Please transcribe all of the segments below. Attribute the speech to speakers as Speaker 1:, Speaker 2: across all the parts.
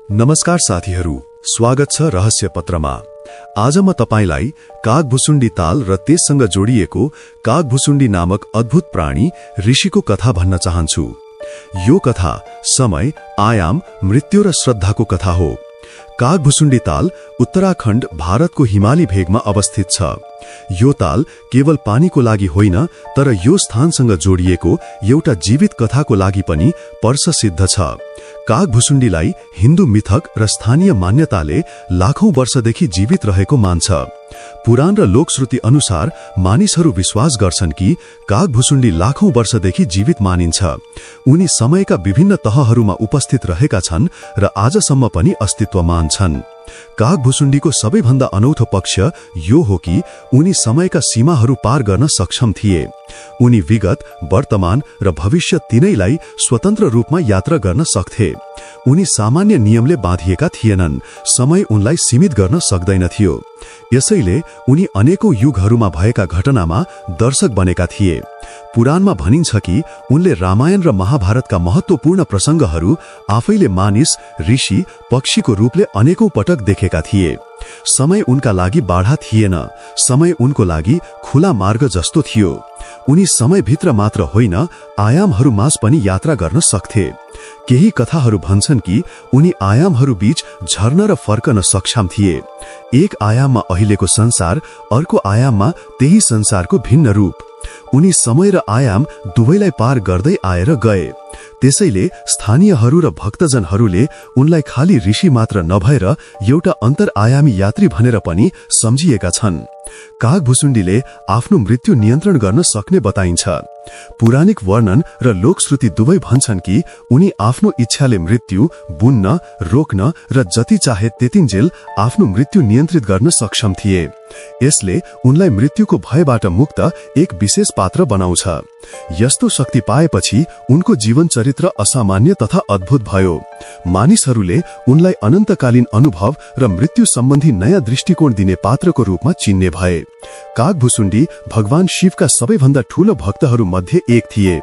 Speaker 1: नमस्कार साथीहरू, स्वागत छ रहस्य पत्रमा। आज म तपाईलाई कागभुसुण्डी ताल र त्यससँग जोडिएको कागभुसुण्डी नामक अद्भुत प्राणी ऋषिको कथा भन्न चाहन्छु। यो कथा समय, आयाम, मृत्यु र श्रद्धाको कथा हो। कागभुसुण्डी ताल उत्तराखण्ड भारतको हिमाली भेगमा अवस्थित छ। यो ताल केवल पानीको लागि होइन, तर यो स्थानसँग जोडिएको एउटा जीवित कथाको लागि पनि प्रसिद्ध छ। कागभुसुण्डीलाई हिन्दू मिथक र स्थानीय मान्यताले लाखौं वर्षदेखि जीवित रहेको मान्छ। पुराण र लोकश्रुति अनुसार मानिसहरू विश्वास गर्छन् कि कागभुसुण्डी लाखौं वर्षदेखि जीवित मानिन्छ। उनी समयका विभिन्न तहहरूमा उपस्थित रहेका छन् र आजसम्म पनि अस्तित्व मान्छन्। कागभुसुण्डीको सबैभन्दा अनौठो पक्ष यो हो कि उनी समयका सीमाहरू पार गर्न सक्षम थिए। उनी विगत, वर्तमान र भविष्य तीनैलाई स्वतन्त्र रूपमा यात्रा गर्न सक्थे। उनी सामान्य नियमले बाँधिएका थिएनन्, समय उनलाई सीमित गर्न सक्दैनथ्यो। यसैले उनी अनेकौं युगहरूमा भएका घटनामा दर्शक बनेका थिए। पुराणमा भनिन्छ कि उनले रामायण र महाभारतका महत्त्वपूर्ण प्रसङ्गहरू आफैले मानिस, ऋषि, पक्षीको रूपले अनेकौं पटक देखेका थिए। समय उनका लागि बाधा थिएन, समय उनको लागि खुला मार्ग जस्तो थियो। उनी समयभित्र मात्र होइन, आयामहरूमाझ पनि यात्रा गर्न सक्थे। केही कथाहरू भन्छन् कि उनी आयामहरू बीच झर्न र फर्कन सक्षम थिए। एक आयाममा अहिलेको संसार, अर्को आयाममा त्यही संसारको भिन्न रूप। उनी समय र आयाम दुवैलाई पार गर्दै आएर गए। त्यसैले स्थानीयहरू र भक्तजनहरूले उनलाई खाली ऋषि मात्र नभएर एउटा अन्तरआयामी यात्री भनेर पनि सम्झिएका छन्। कागभुसुण्डीले आफ्नो मृत्यु नियन्त्रण गर्न सक्ने बताइन्छ। पौराणिक वर्णन र लोकश्रुति दुवै भन्छन् कि उनी आफ्नो इच्छाले मृत्यु बुन्न, रोक्न र जति चाहे त्यतिन्जेल आफ्नो मृत्यु नियन्त्रित गर्न सक्षम थिए। यसले उनलाई मृत्युको भयबाट मुक्त एक विशेष पात्र बनाउँछ। यस्तो शक्ति पाएपछि उनको जीवन चरित्र असामान्य तथा अद्भुत भयो। मानिसहरूले उनलाई अनन्तकालीन अनुभव र मृत्यु सम्बन्धी नयाँ दृष्टिकोण दिने पात्रको रूपमा चिन्ने भए। कागभुसुण्डी भगवान शिवका सबैभन्दा ठूलो भक्तहरू मध्ये एक थिए।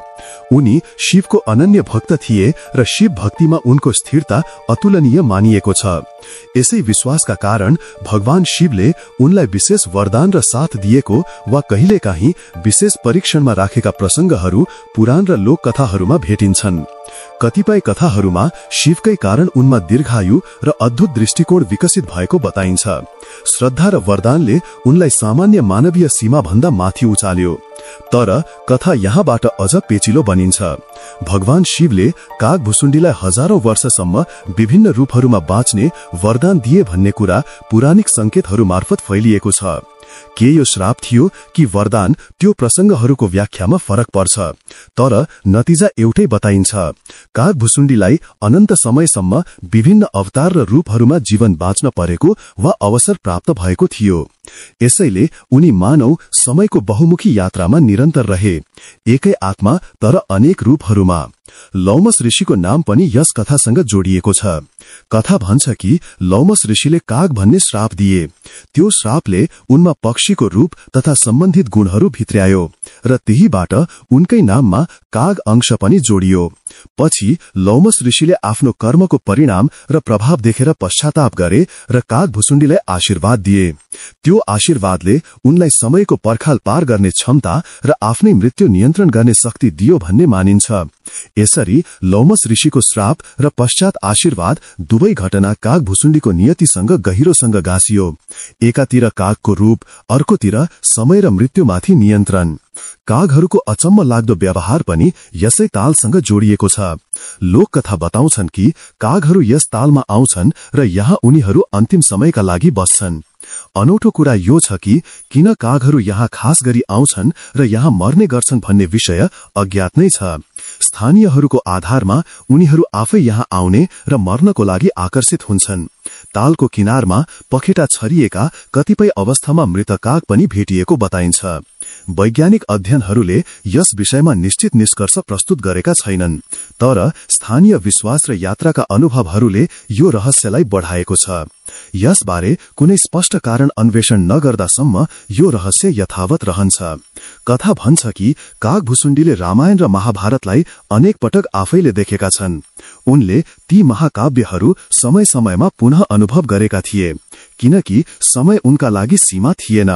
Speaker 1: उनी शिवको अनन्य भक्त थिए र शिव भक्तिमा उनको स्थिरता अतुलनीय मानिएको छ। यसै विश्वासका कारण भगवान शिवले उनलाई विशेष वरदान र साथ दिएको वा कहिलेकाहीँ विशेष परीक्षणमा राखेका प्रसङ्गहरू पुराण र लोककथाहरूमा भेटिन्छन्। कतिपय कथाहरूमा शिवकै कारण उनमा दीर्घायु र अद्भुत दृष्टिकोण विकसित भएको बताइन्छ। श्रद्धा र वरदानले उनलाई सामान्य मानवीय सीमा भन्दा माथि उचाल्यो। तर कथा यहाँबाट अझ पेचिलो बनिन्छ। भगवान शिवले कागभुसुण्डीलाई हजारौं वर्षसम्म विभिन्न रूपहरूमा बाँच्ने वरदान दिए भन्ने कुरा पौराणिक संकेतहरू मार्फत फैलिएको छ। के यो श्राप थियो कि वरदान, त्यो प्रसङ्गहरूको व्याख्यामा फरक पर्छ, तर नतिजा एउटै बताइन्छ। कागभुसुण्डीलाई अनन्त समयसम्म विभिन्न अवतार र रूपहरूमा जीवन बाँच्न परेको वा अवसर प्राप्त भएको थियो। यसैले उनी मानव समयको बहुमुखी यात्रामा निरन्तर रहे, एकै आत्मा तर अनेक रूपहरूमा। लौमस ऋषिको नाम पनि यस कथासँग जोडिएको छ। कथा भन्छ कि लौमस ऋषिले काग भन्ने श्राप दिए। त्यो श्रापले उनमा पक्षीको रूप तथा सम्बन्धित गुणहरू भित्र्यायो र त्यहीबाट उनकै नाममा काग अंश पनि जोडियो। पछि लौमस ऋषिले आफ्नो कर्मको परिणाम र प्रभाव देखेर पश्चाताप गरे र कागभुसुण्डीलाई आशीर्वाद दिए। त्यो आशीर्वादले उनलाई समयको पर्खाल पार गर्ने क्षमता र आफ्नै मृत्यु नियन्त्रण गर्ने शक्ति दियो भन्ने मानिन्छ। यसरी लौमस ऋषिको श्राप र पश्चात आशीर्वाद दुवै घटना कागभुसुण्डीको नियतिसँग गहिरोसँग गाँसियो। एकातिर कागको रूप, अर्कोतिर समय र मृत्युमाथि नियन्त्रण। कागहरूको अचम्म लाग्दो व्यवहार पनि यसै तालसँग जोडिएको छ। लोककथा बताउँछन् कि कागहरू यस तालमा आउँछन् र यहाँ उनीहरू अन्तिम समयका लागि बस्छन्। अनौठो कुरा यो छ कि किन कागहरू यहाँ खास गरी आउँछन् र यहाँ मर्ने गर्छन् भन्ने विषय अज्ञात नै छ। स्थानीयहरूको आधारमा उनीहरू आफै यहाँ आउने र मर्नको लागि आकर्षित हुन्छन्। तालको किनारमा पखेटा छरिएका कतिपय अवस्थामा मृत काग पनि भेटिएको बताइन्छ। वैज्ञानिक अध्ययनहरूले यस विषयमा निश्चित निष्कर्ष प्रस्तुत गरेका छैनन्, तर स्थानीय विश्वास र यात्राका अनुभवहरूले यो रहस्यलाई बढाएको छ। यसबारे कुनै स्पष्ट कारण अन्वेषण नगर्दासम्म यो रहस्य यथावत रहन्छ। कथा भन्छ कि कागभुसुण्डीले रामायण र महाभारतलाई अनेक पटक आफैले देखेका छन्। उनले ती महाकाव्यहरू समय समयमा पुनः अनुभव गरेका थिए, किनकि समय उनका लागि सीमा थिएन।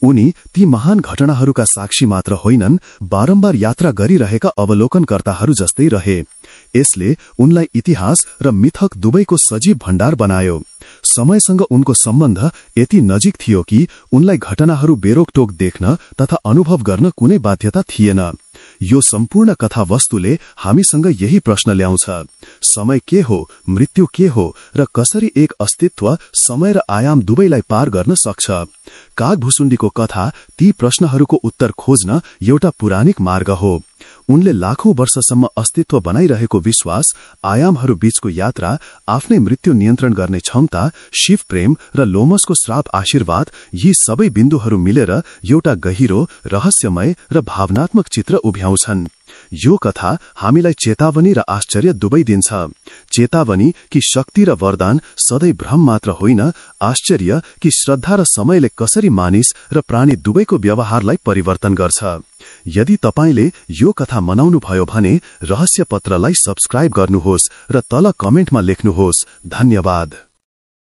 Speaker 1: उनी ती महान घटनाहरूका साक्षी मात्र होइनन्, बारम्बार यात्रा गरिरहेका अवलोकनकर्ताहरू जस्तै रहे। यसले उनलाई इतिहास र मिथक दुवैको सजीव भण्डार बनायो। समयसँग उनको सम्बन्ध यति नजिक थियो कि उनलाई घटनाहरू बेरोकटोक देख्न तथा अनुभव गर्न कुनै बाध्यता थिएन। यो सम्पूर्ण कथावस्तुले हामीसँग यही प्रश्न ल्याउँछ, समय के हो, मृत्यु के हो र कसरी एक अस्तित्व समय र आयाम दुवैलाई पार गर्न सक्छ। कागभुसुण्डीको कथा ती प्रश्नहरूको उत्तर खोज्न एउटा पुराणिक मार्ग हो। उनले लाखौं वर्षसम्म अस्तित्व बनाइरहेको विश्वास, आयामहरू बीचको यात्रा, आफ्नै मृत्यु नियन्त्रण गर्ने क्षमता, शिव प्रेम र लोमसको श्राप आशीर्वाद, यी सबै बिन्दुहरू मिलेर एउटा गहिरो, रहस्यमय र भावनात्मक चित्र उभ्याउँछन्। यो कथा हामीलाई चेतावनी र आश्चर्य दुवै दिन्छ। चेतावनी कि शक्ति र वरदान सधैँ भ्रम मात्र होइन, आश्चर्य कि श्रद्धा र समयले कसरी मानिस र प्राणी दुवैको व्यवहारलाई परिवर्तन गर्छ। यदि तपाईले यो कथा मनाउनु भयो भने रहस्य पत्रलाई सब्स्क्राइब गर्नुहोस् र तल कमेन्टमा लेख्नुहोस्। धन्यवाद।